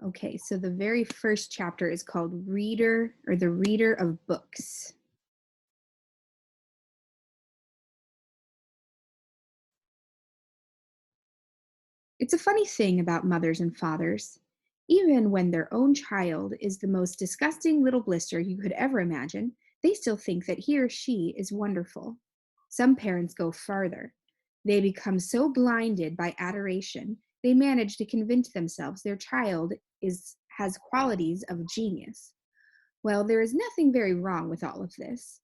Okay, so the very first chapter is called Reader or the Reader of Books. It's a funny thing about mothers and fathers. Even when their own child is the most disgusting little blister you could ever imagine, they still think that he or she is wonderful. Some parents go farther. They become so blinded by adoration, they manage to convince themselves their child has qualities of genius. Well, there is nothing very wrong with all of this.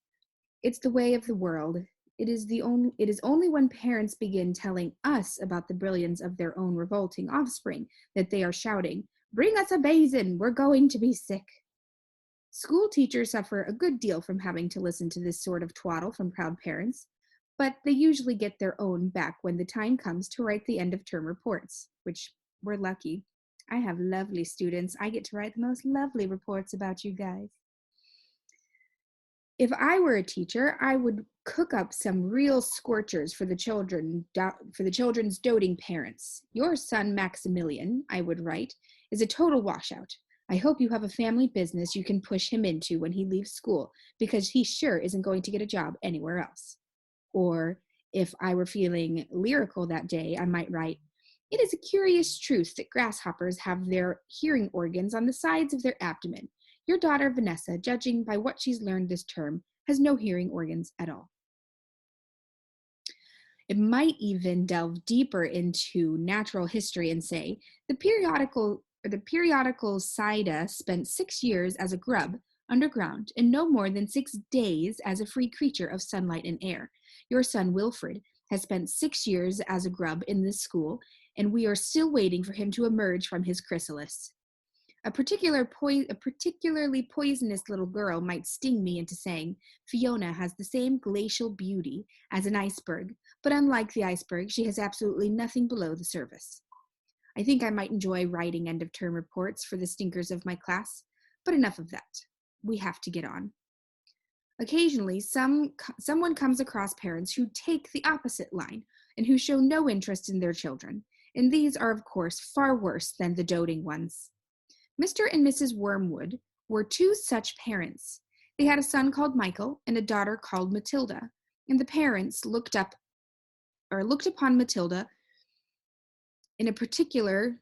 It's the way of the world. It is only when parents begin telling us about the brilliance of their own revolting offspring that they are shouting, "Bring us a basin, we're going to be sick." School teachers suffer a good deal from having to listen to this sort of twaddle from proud parents, but they usually get their own back when the time comes to write the end of term reports, which we're lucky. I have lovely students. I get to write the most lovely reports about you guys. If I were a teacher, I would cook up some real scorchers for the children's doting parents. Your son Maximilian, I would write, is a total washout. I hope you have a family business you can push him into when he leaves school, because he sure isn't going to get a job anywhere else. Or if I were feeling lyrical that day, I might write, "It is a curious truth that grasshoppers have their hearing organs on the sides of their abdomen. Your daughter, Vanessa, judging by what she's learned this term, has no hearing organs at all." It might even delve deeper into natural history and say, the periodical Sida spent 6 years as a grub underground and no more than 6 days as a free creature of sunlight and air. Your son, Wilfred, has spent 6 years as a grub in this school, and we are still waiting for him to emerge from his chrysalis. A particularly poisonous little girl might sting me into saying, Fiona has the same glacial beauty as an iceberg, but unlike the iceberg, she has absolutely nothing below the surface. I think I might enjoy writing end-of-term reports for the stinkers of my class, but enough of that. We have to get on. Occasionally, someone comes across parents who take the opposite line and who show no interest in their children, and these are, of course, far worse than the doting ones. Mr. and Mrs. Wormwood were two such parents. They had a son called Michael and a daughter called Matilda, and the parents looked upon Matilda in particular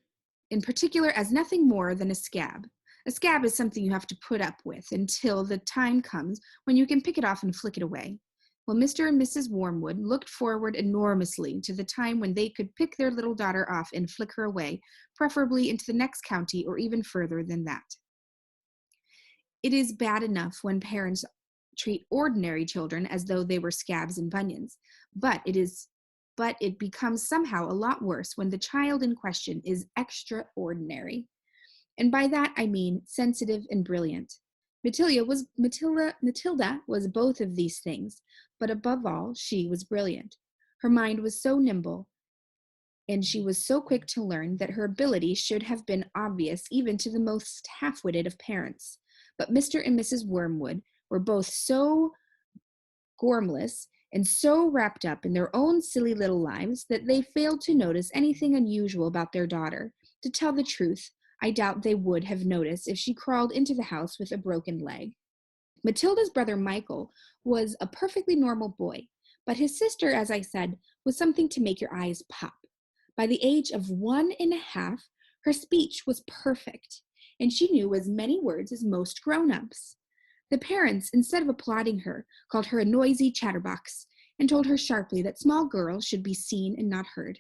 as nothing more than a scab. A scab is something you have to put up with until the time comes when you can pick it off and flick it away. Well, Mr. and Mrs. Wormwood looked forward enormously to the time when they could pick their little daughter off and flick her away, preferably into the next county or even further than that. It is bad enough when parents treat ordinary children as though they were scabs and bunions, but it becomes somehow a lot worse when the child in question is extraordinary. And by that I mean sensitive and brilliant. Matilda was both of these things, but above all, she was brilliant. Her mind was so nimble, and she was so quick to learn that her ability should have been obvious even to the most half-witted of parents. But Mr. and Mrs. Wormwood were both so gormless and so wrapped up in their own silly little lives that they failed to notice anything unusual about their daughter. To tell the truth, I doubt they would have noticed if she crawled into the house with a broken leg. Matilda's brother Michael was a perfectly normal boy, but his sister, as I said, was something to make your eyes pop. By the age of 1.5, her speech was perfect, and she knew as many words as most grown-ups. The parents, instead of applauding her, called her a noisy chatterbox and told her sharply that small girls should be seen and not heard.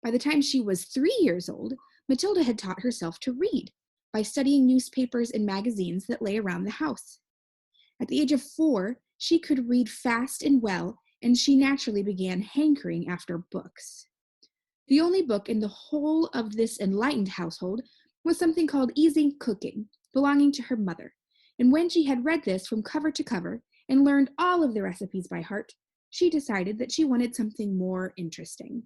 By the time she was 3 years old, Matilda had taught herself to read by studying newspapers and magazines that lay around the house. At the age of 4, she could read fast and well, and she naturally began hankering after books. The only book in the whole of this enlightened household was something called Easy Cooking, belonging to her mother, and when she had read this from cover to cover and learned all of the recipes by heart, she decided that she wanted something more interesting.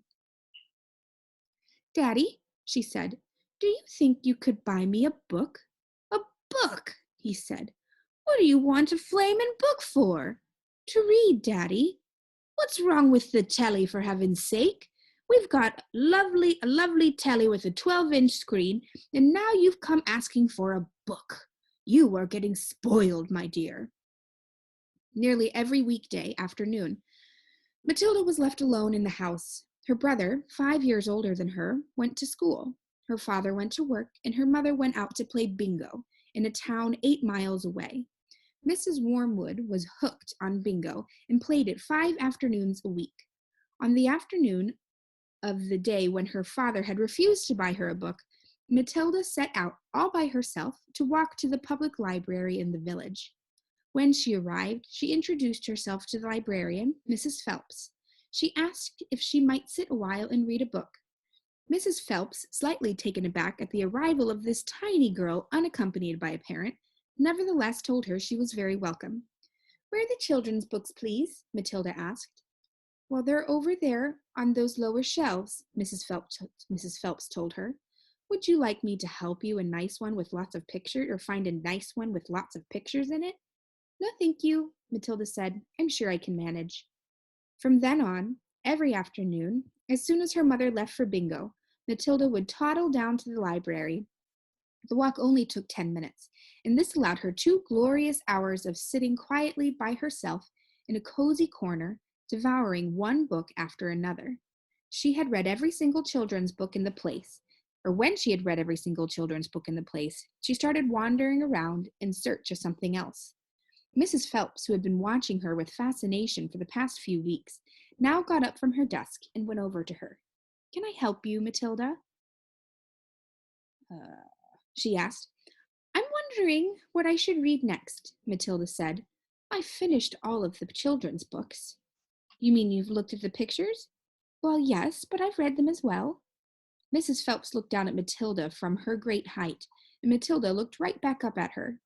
"Daddy," she said, "do you think you could buy me a book?" "A book," he said. "What do you want a flamin' book for?" "To read, Daddy." "What's wrong with the telly, for heaven's sake? We've got a lovely telly with a 12-inch screen, and now you've come asking for a book. You are getting spoiled, my dear." Nearly every weekday afternoon, Matilda was left alone in the house. Her brother, 5 years older than her, went to school. Her father went to work, and her mother went out to play bingo in a town 8 miles away. Mrs. Wormwood was hooked on bingo and played it 5 afternoons a week. On the afternoon of the day when her father had refused to buy her a book, Matilda set out all by herself to walk to the public library in the village. When she arrived, she introduced herself to the librarian, Mrs. Phelps. She asked if she might sit a while and read a book. Mrs. Phelps, slightly taken aback at the arrival of this tiny girl unaccompanied by a parent, nevertheless told her she was very welcome. "Where are the children's books, please?" Matilda asked. "Well, they're over there on those lower shelves," Mrs. Phelps told her. "Would you like me to help you find a nice one with lots of pictures in it?" "No, thank you," Matilda said. "I'm sure I can manage." From then on, every afternoon, as soon as her mother left for bingo, Matilda would toddle down to the library. The walk only took 10 minutes, and this allowed her 2 glorious hours of sitting quietly by herself in a cozy corner, devouring one book after another. She had read every single children's book in the place, or when she had read every single children's book in the place, she started wandering around in search of something else. Mrs. Phelps, who had been watching her with fascination for the past few weeks, now got up from her desk and went over to her. "Can I help you, Matilda?" She asked. "I'm wondering what I should read next," Matilda said. "I've finished all of the children's books." "You mean you've looked at the pictures?" "Well, yes, but I've read them as well." Mrs. Phelps looked down at Matilda from her great height, and Matilda looked right back up at her.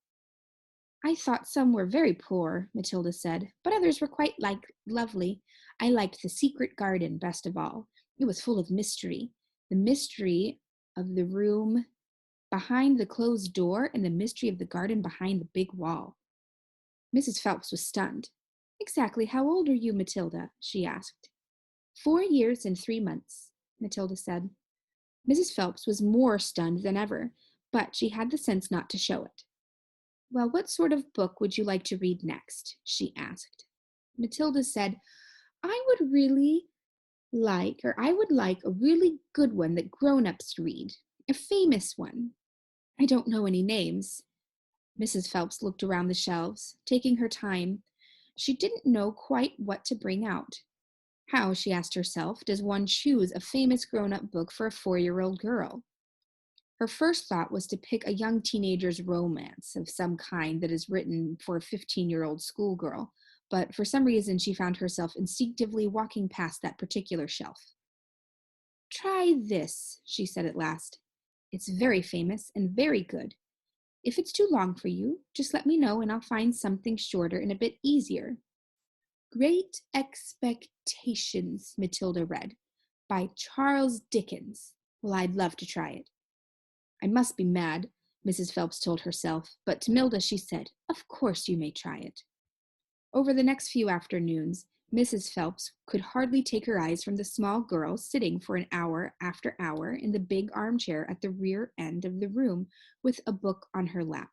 "I thought some were very poor," Matilda said, "but others were quite lovely. I liked The Secret Garden best of all. It was full of mystery. The mystery of the room behind the closed door and the mystery of the garden behind the big wall." Mrs. Phelps was stunned. "Exactly how old are you, Matilda?" she asked. 4 years and 3 months, Matilda said. Mrs. Phelps was more stunned than ever, but she had the sense not to show it. "Well, what sort of book would you like to read next?" she asked. Matilda said, I would like a really good one that grown-ups read, a famous one. I don't know any names." Mrs. Phelps looked around the shelves, taking her time. She didn't know quite what to bring out. How, she asked herself, does one choose a famous grown-up book for a 4-year-old girl? Her first thought was to pick a young teenager's romance of some kind that is written for a 15-year-old schoolgirl, but for some reason she found herself instinctively walking past that particular shelf. "Try this," she said at last. "It's very famous and very good. If it's too long for you, just let me know and I'll find something shorter and a bit easier." "Great Expectations," Matilda read, "by Charles Dickens. Well, I'd love to try it." "I must be mad," Mrs. Phelps told herself, but to Milda she said, "Of course you may try it." Over the next few afternoons, Mrs. Phelps could hardly take her eyes from the small girl sitting for an hour after hour in the big armchair at the rear end of the room with a book on her lap.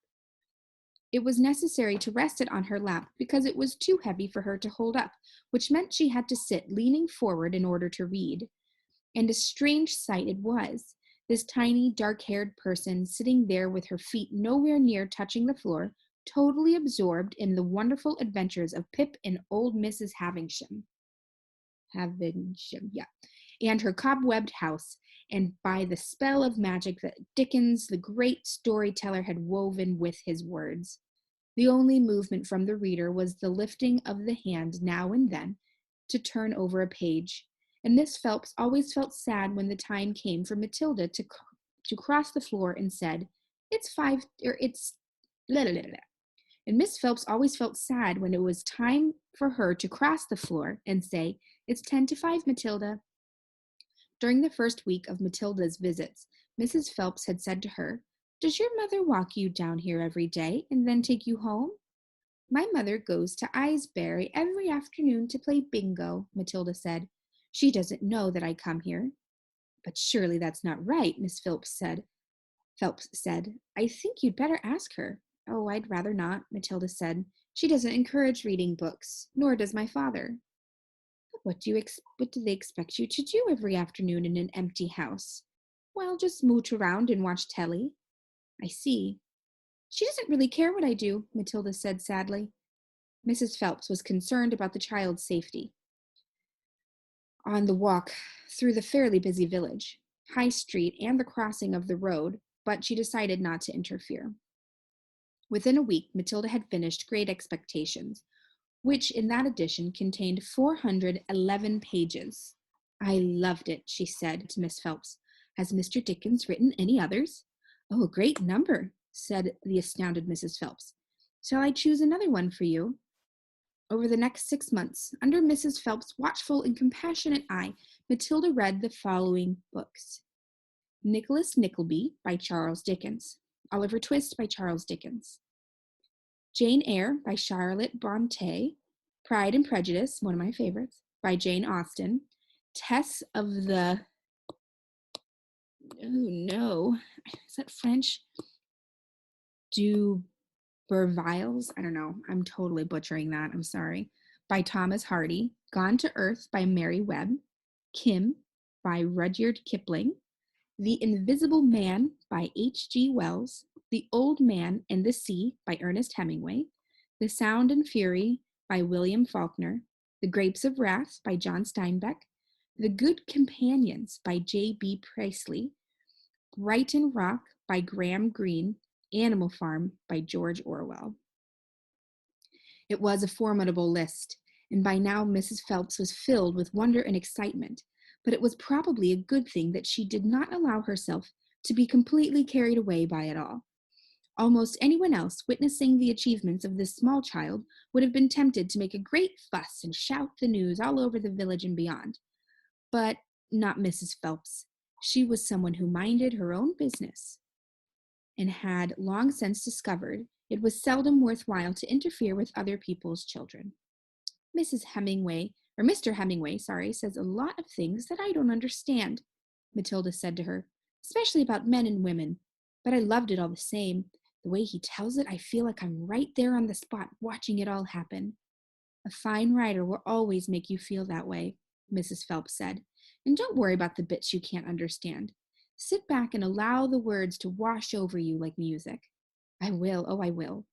It was necessary to rest it on her lap because it was too heavy for her to hold up, which meant she had to sit leaning forward in order to read. And a strange sight it was, this tiny, dark-haired person sitting there with her feet nowhere near touching the floor, totally absorbed in the wonderful adventures of Pip and old Mrs. Havisham, and her cobwebbed house, and by the spell of magic that Dickens, the great storyteller, had woven with his words. The only movement from the reader was the lifting of the hand now and then to turn over a page, and Miss Phelps always felt sad when the time came for Matilda to cross the floor and said, "It's blah, blah, blah, blah." And Miss Phelps always felt sad when it was time for her to cross the floor and say, "It's 10 to 5, Matilda." During the first week of Matilda's visits, Mrs. Phelps had said to her, "Does your mother walk you down here every day and then take you home?" "My mother goes to Aysbury every afternoon to play bingo," Matilda said. She doesn't know that I come here. But surely that's not right, Miss Phillips said. I think you'd better ask her. Oh, I'd rather not, Matilda said. She doesn't encourage reading books, nor does my father. But what do they expect you to do every afternoon in an empty house? Well, just mooch around and watch telly. I see. She doesn't really care what I do, Matilda said sadly. Mrs. Phelps was concerned about the child's safety. On the walk through the fairly busy village, High Street, and the crossing of the road, but she decided not to interfere. Within a week, Matilda had finished Great Expectations, which in that edition contained 411 pages. I loved it, she said to Miss Phelps. Has Mr. Dickens written any others? Oh, a great number, said the astounded Mrs. Phelps. Shall I choose another one for you? Over the next 6 months, under Mrs. Phelps' watchful and compassionate eye, Matilda read the following books: Nicholas Nickleby by Charles Dickens, Oliver Twist by Charles Dickens, Jane Eyre by Charlotte Bronte, Pride and Prejudice, one of my favorites, by Jane Austen, Tess of the, oh no, is that French? Du Berviles, I don't know, I'm totally butchering that, I'm sorry, by Thomas Hardy, Gone to Earth by Mary Webb, Kim by Rudyard Kipling, The Invisible Man by H.G. Wells, The Old Man and the Sea by Ernest Hemingway, The Sound and Fury by William Faulkner, The Grapes of Wrath by John Steinbeck, The Good Companions by J.B. Priestley, Brighton Rock by Graham Greene, Animal Farm by George Orwell. It was a formidable list, and by now Mrs. Phelps was filled with wonder and excitement, but it was probably a good thing that she did not allow herself to be completely carried away by it all. Almost anyone else witnessing the achievements of this small child would have been tempted to make a great fuss and shout the news all over the village and beyond. But not Mrs. Phelps. She was someone who minded her own business and had long since discovered it was seldom worthwhile to interfere with other people's children. Mr. Hemingway, says a lot of things that I don't understand, Matilda said to her, especially about men and women. But I loved it all the same. The way he tells it, I feel like I'm right there on the spot watching it all happen. A fine writer will always make you feel that way, Mrs. Phelps said. And don't worry about the bits you can't understand. Sit back and allow the words to wash over you like music. I will, oh, I will.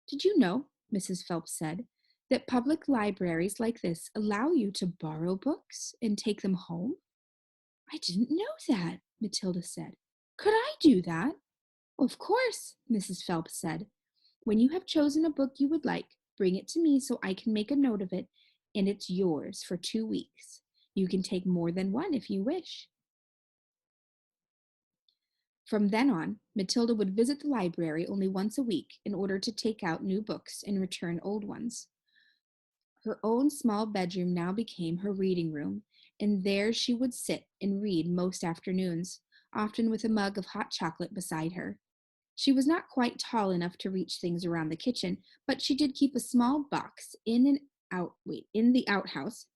Did you know, Mrs. Phelps said, that public libraries like this allow you to borrow books and take them home? I didn't know that, Matilda said. Could I do that? Of course, Mrs. Phelps said. When you have chosen a book you would like, bring it to me so I can make a note of it, and it's yours for 2 weeks. You can take more than one if you wish. From then on, Matilda would visit the library only once a week in order to take out new books and return old ones. Her own small bedroom now became her reading room, and there she would sit and read most afternoons, often with a mug of hot chocolate beside her. She was not quite tall enough to reach things around the kitchen, but she did keep a small box in the outhouse,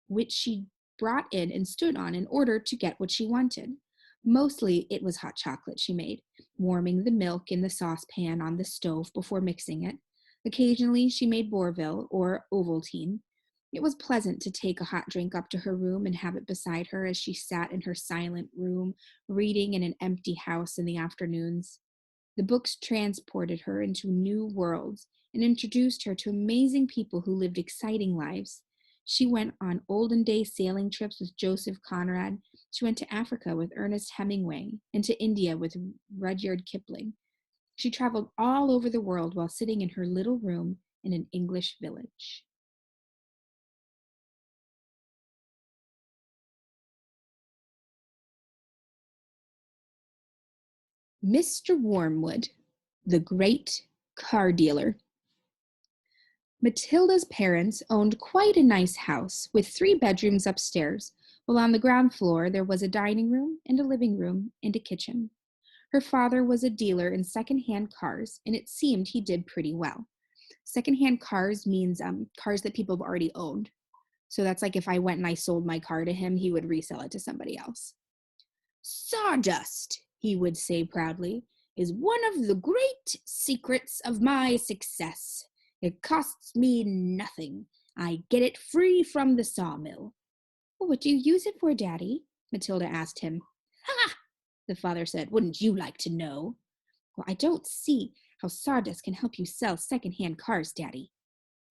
which she brought in and stood on in order to get what she wanted. Mostly it was hot chocolate she made, warming the milk in the saucepan on the stove before mixing it. Occasionally she made Bovril or Ovaltine. It was pleasant to take a hot drink up to her room and have it beside her as she sat in her silent room, reading in an empty house in the afternoons. The books transported her into new worlds and introduced her to amazing people who lived exciting lives. She went on olden day sailing trips with Joseph Conrad. She went to Africa with Ernest Hemingway and to India with Rudyard Kipling. She traveled all over the world while sitting in her little room in an English village. Mr. Wormwood, the Great Car Dealer. Matilda's parents owned quite a nice house with 3 bedrooms upstairs, while on the ground floor there was a dining room and a living room and a kitchen. Her father was a dealer in second-hand cars, and it seemed he did pretty well. Second-hand cars means cars that people have already owned. So that's like if I went and I sold my car to him, he would resell it to somebody else. Sawdust, he would say proudly, is one of the great secrets of my success. It costs me nothing. I get it free from the sawmill. Well, what do you use it for, Daddy? Matilda asked him. Ha! The father said. Wouldn't you like to know? Well, I don't see how sawdust can help you sell second-hand cars, Daddy.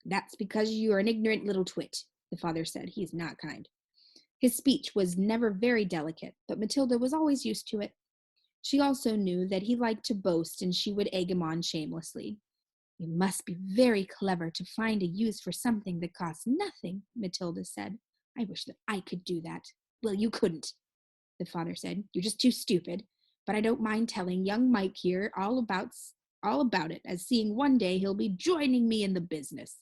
That's because you're an ignorant little twit, the father said. He's not kind. His speech was never very delicate, but Matilda was always used to it. She also knew that he liked to boast, and she would egg him on shamelessly. You must be very clever to find a use for something that costs nothing, Matilda said. I wish that I could do that. Well, you couldn't, the father said. You're just too stupid. But I don't mind telling young Mike here all about it, as seeing one day he'll be joining me in the business.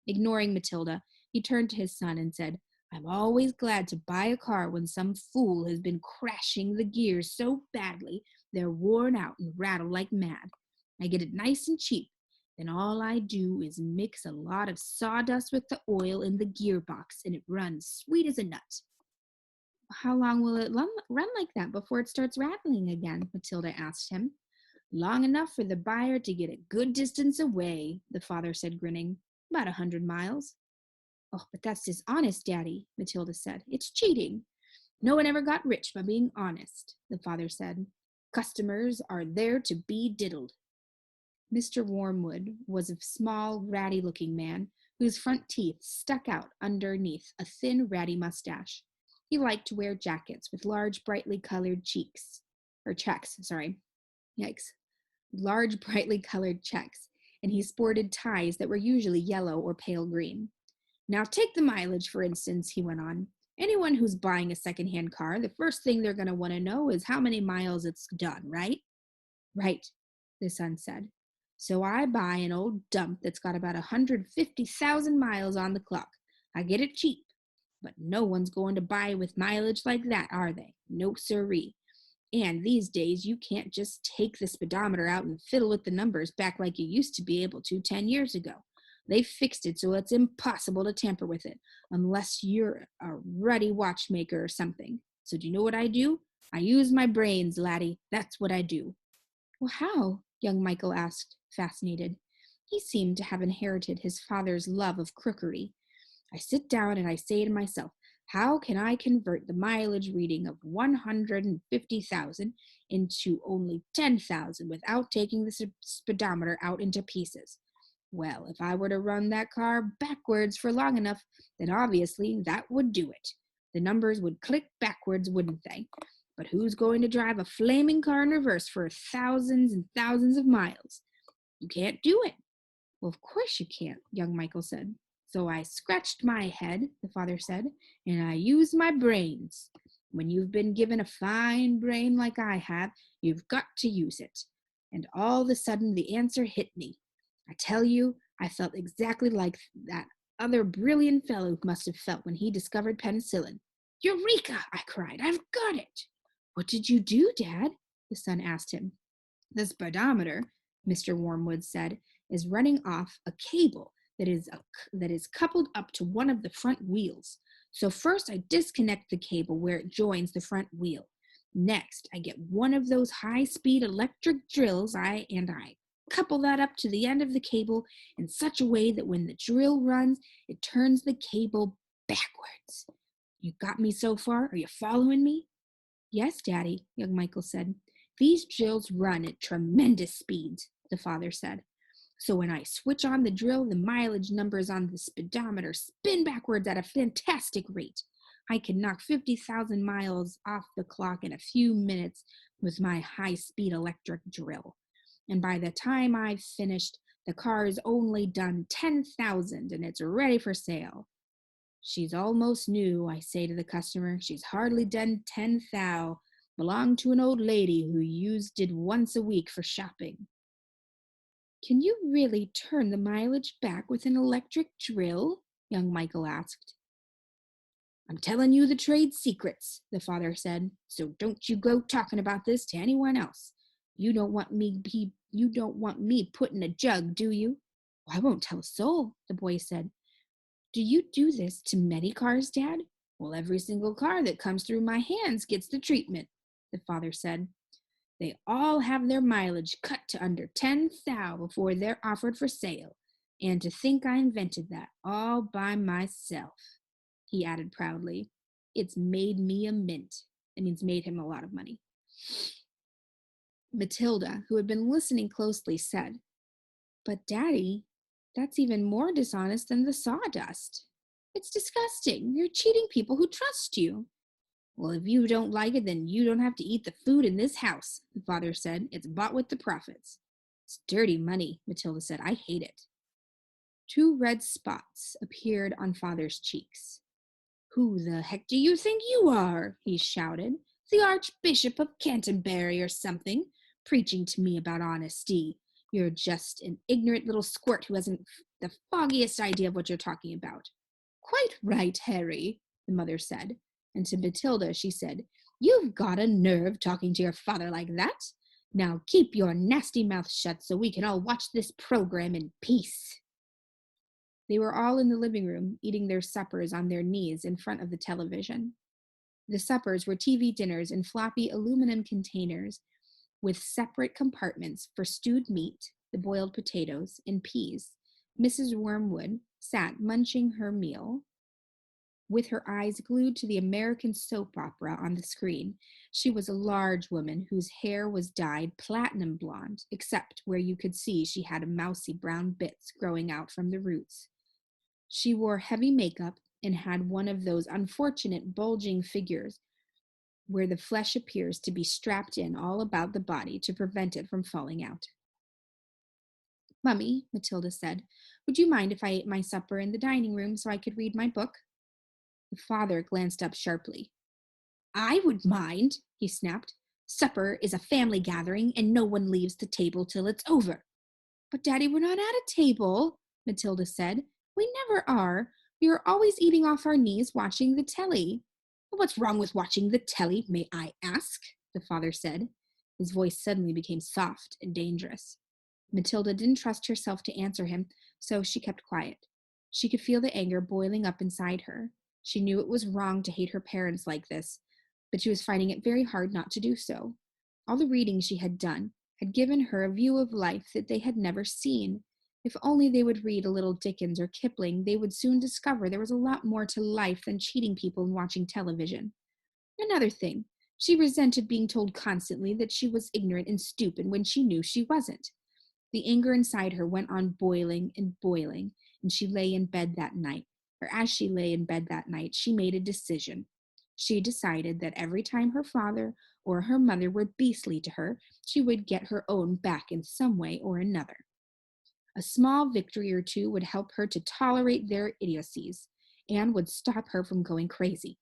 Ignoring Matilda, he turned to his son and said, I'm always glad to buy a car when some fool has been crashing the gears so badly they're worn out and rattle like mad. I get it nice and cheap. Then all I do is mix a lot of sawdust with the oil in the gearbox, and it runs sweet as a nut. How long will it run like that before it starts rattling again? Matilda asked him. Long enough for the buyer to get a good distance away, the father said, grinning. About 100 miles. Oh, but that's dishonest, Daddy, Matilda said. It's cheating. No one ever got rich by being honest, the father said. Customers are there to be diddled. Mr. Wormwood was a small, ratty-looking man whose front teeth stuck out underneath a thin, ratty mustache. He liked to wear jackets with large, brightly colored checks. Yikes. Large, brightly colored checks, and he sported ties that were usually yellow or pale green. Now take the mileage, for instance, he went on. Anyone who's buying a second-hand car, the first thing they're going to want to know is how many miles it's done, right? Right, the son said. So I buy an old dump that's got about 150,000 miles on the clock. I get it cheap, but no one's going to buy with mileage like that, are they? No siree. And these days, you can't just take the speedometer out and fiddle with the numbers back like you used to be able to 10 years ago. They've fixed it so it's impossible to tamper with it, unless you're a ruddy watchmaker or something. So do you know what I do? I use my brains, laddie. That's what I do. Well, how? Young Michael asked, fascinated. He seemed to have inherited his father's love of crookery. I sit down and I say to myself, how can I convert the mileage reading of 150,000 into only 10,000 without taking the speedometer out into pieces? Well, if I were to run that car backwards for long enough, then obviously that would do it. The numbers would click backwards, wouldn't they? But who's going to drive a flaming car in reverse for thousands and thousands of miles? You can't do it. Well, of course you can't, young Michael said. So I scratched my head, the father said, and I used my brains. When you've been given a fine brain like I have, you've got to use it. And all of a sudden the answer hit me. I tell you, I felt exactly like that other brilliant fellow must have felt when he discovered penicillin. Eureka! I cried. I've got it. What did you do, Dad? The son asked him. The speedometer, Mr. Wormwood said, is running off a cable that is coupled up to one of the front wheels. So first I disconnect the cable where it joins the front wheel. Next, I get one of those high-speed electric drills, I couple that up to the end of the cable in such a way that when the drill runs, it turns the cable backwards. You got me so far? Are you following me? Yes, Daddy, young Michael said. These drills run at tremendous speeds, the father said. So when I switch on the drill, the mileage numbers on the speedometer spin backwards at a fantastic rate. I can knock 50,000 miles off the clock in a few minutes with my high-speed electric drill. And by the time I've finished, the car's only done 10,000 and it's ready for sale. She's almost new, I say to the customer. She's hardly done 10,000. Belonged to an old lady who used it once a week for shopping. Can you really turn the mileage back with an electric drill? Young Michael asked. I'm telling you the trade secrets, the father said, so don't you go talking about this to anyone else. You don't want me put in a jug, do you? Well, I won't tell a soul, the boy said. Do you do this to many cars, Dad? Well, every single car that comes through my hands gets the treatment, the father said. They all have their mileage cut to under 10,000 before they're offered for sale. And to think I invented that all by myself, he added proudly. It's made me a mint. It means made him a lot of money. Matilda, who had been listening closely, said, But, Daddy, that's even more dishonest than the sawdust. It's disgusting. You're cheating people who trust you. Well, if you don't like it, then you don't have to eat the food in this house, the father said. It's bought with the profits. It's dirty money, Matilda said. I hate it. 2 red spots appeared on father's cheeks. Who the heck do you think you are? He shouted. The Archbishop of Canterbury or something, preaching to me about honesty. You're just an ignorant little squirt who hasn't the foggiest idea of what you're talking about. Quite right, Harry, the mother said. And to Matilda she said, You've got a nerve talking to your father like that. Now keep your nasty mouth shut so we can all watch this program in peace. They were all in the living room, eating their suppers on their knees in front of the television. The suppers were TV dinners in floppy aluminum containers with separate compartments for stewed meat, the boiled potatoes, and peas. Mrs. Wormwood sat munching her meal, with her eyes glued to the American soap opera on the screen. She was a large woman whose hair was dyed platinum blonde, except where you could see she had mousy brown bits growing out from the roots. She wore heavy makeup and had one of those unfortunate bulging figures where the flesh appears to be strapped in all about the body to prevent it from falling out. Mummy, Matilda said, would you mind if I ate my supper in the dining room so I could read my book? The father glanced up sharply. I would mind, he snapped. Supper is a family gathering and no one leaves the table till it's over. But, Daddy, we're not at a table, Matilda said. We never are. We are always eating off our knees watching the telly. Well, what's wrong with watching the telly, may I ask? The father said. His voice suddenly became soft and dangerous. Matilda didn't trust herself to answer him, so she kept quiet. She could feel the anger boiling up inside her. She knew it was wrong to hate her parents like this, but she was finding it very hard not to do so. All the reading she had done had given her a view of life that they had never seen. If only they would read a little Dickens or Kipling, they would soon discover there was a lot more to life than cheating people and watching television. Another thing, she resented being told constantly that she was ignorant and stupid when she knew she wasn't. The anger inside her went on boiling and boiling, and she lay in bed that night. Or as she lay in bed that night, she made a decision. She decided that every time her father or her mother were beastly to her, she would get her own back in some way or another. A small victory or two would help her to tolerate their idiocies and would stop her from going crazy.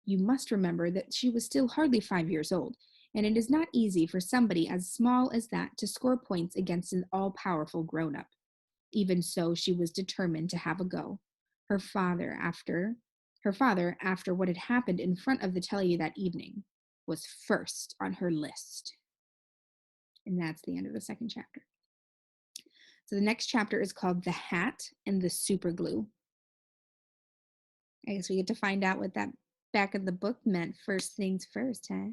You must remember that she was still hardly 5 years old, and it is not easy for somebody as small as that to score points against an all-powerful grown-up. Even so, she was determined to have a go. Her father, after what had happened in front of the telly that evening, was first on her list. And that's the end of the second chapter. So the next chapter is called The Hat and the Super Glue. I guess we get to find out what that back of the book meant first things first, huh?